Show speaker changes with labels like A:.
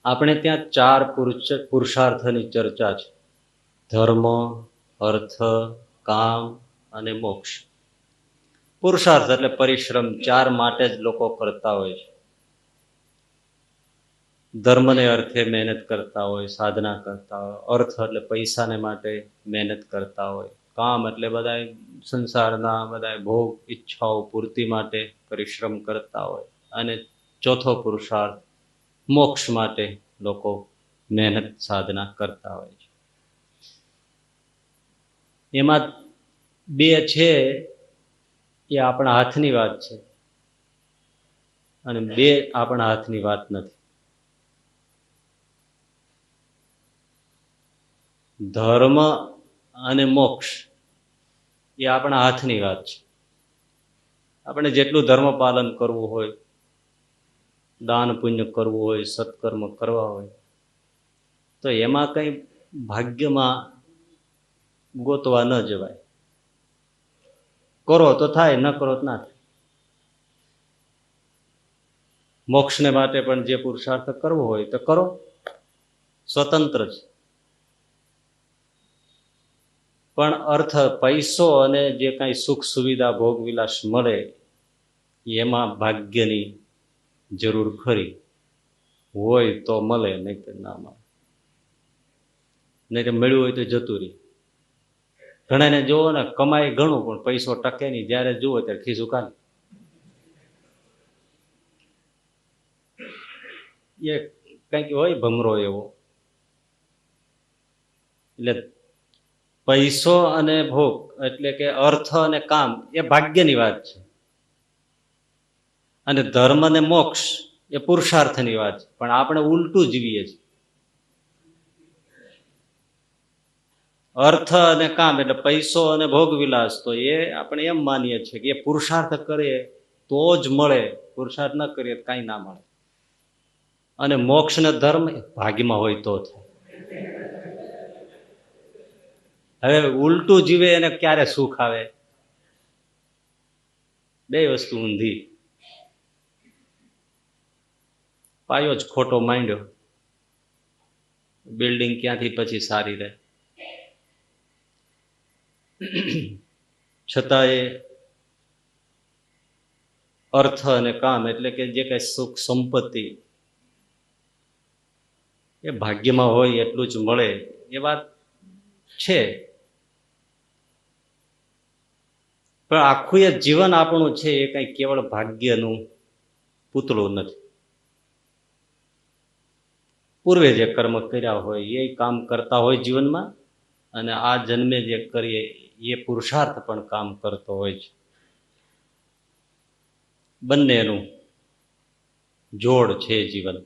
A: આપણે ત્યાં ચાર પુરુષાર્થની ચર્ચા છે: ધર્મ, અર્થ, કામ અને મોક્ષ. પુરુષાર્થ એટલે પરિશ્રમ, ચાર માટે જ લોકો કરતા હોય છે. ધર્મને અર્થે મહેનત કરતા હોય, સાધના કરતા હોય. અર્થ એટલે પૈસાને માટે મહેનત કરતા હોય. કામ એટલે બધા સંસારના બધા ભોગ ઈચ્છાઓ પૂર્તિ માટે પરિશ્રમ કરતા હોય. અને ચોથો પુરુષાર્થ મોક્ષ માટે લોકો મહેનત સાધના કરતા હોય છે. એમાં બે છે એ આપણા હાથની વાત છે અને બે આપણા હાથની વાત નથી. ધર્મ અને મોક્ષ એ આપણા હાથની વાત છે. આપણે જેટલું ધર્મ પાલન કરવું હોય, દાન પુણ્ય કરવું હોય, સત્કર્મ કરવા હોય, તો એમાં કંઈ ભાગ્યમાં ગોતવા ન જવાય. કરો તો થાય, ન કરો તો ના થાય. મોક્ષને માટે પણ જે પુરુષાર્થ કરવો હોય તો કરો, સ્વતંત્ર છે. પણ અર્થ, પૈસો અને જે કાંઈ સુખ સુવિધા ભોગ વિલાસ મળે એમાં ભાગ્યની જરૂર ખરી. હોય તો મળે, નહીં તો ના મળે. નહીં તો મળ્યું હોય તો જતું રહે. ઘણાને જોવો ને, કમાય ઘણું પણ પૈસો ટકે નહીં. જ્યારે જુઓ ત્યારે ખિસ્સું ખાલી. એ કંઈક હોય ભમરો એવો. એટલે પૈસો અને ભોગ એટલે કે અર્થ અને કામ એ ભાગ્યની વાત છે, અને ધર્મ અને મોક્ષ એ પુરુષાર્થની વાત છે. પણ આપણે ઉલટું જીવીએ છીએ. અર્થ અને કામ એટલે પૈસો અને ભોગ વિલાસ, તો એ આપણે એમ માનીએ છીએ કે એ પુરુષાર્થ કરીએ તો જ મળે, પુરુષાર્થ ન કરીએ તો કાંઈ ના મળે. અને મોક્ષ ને ધર્મ ભાગ્યમાં હોય તો થાય. હવે ઉલટું જીવે એને ક્યારે સુખ આવે? બે વસ્તુ ઊંધી. પાયો જ ખોટો માંડ્યો, બિલ્ડિંગ ક્યાંથી પછી સારી રહે? છતાં એ અર્થ અને કામ એટલે કે જે કઈ સુખ સંપત્તિ એ ભાગ્યમાં હોય એટલું જ મળે, એ વાત છે. પણ આખું એ જીવન આપણું છે એ કઈ કેવળ ભાગ્યનું પૂતળું નથી. પૂર્વે જે કર્મ કર્યા હોય એ કામ કરતા હોય જીવનમાં, અને આ જન્મે જે કરીએ એ પુરુષાર્થ પણ કામ કરતો હોય છે. બંનેનું જોડ છે જીવન.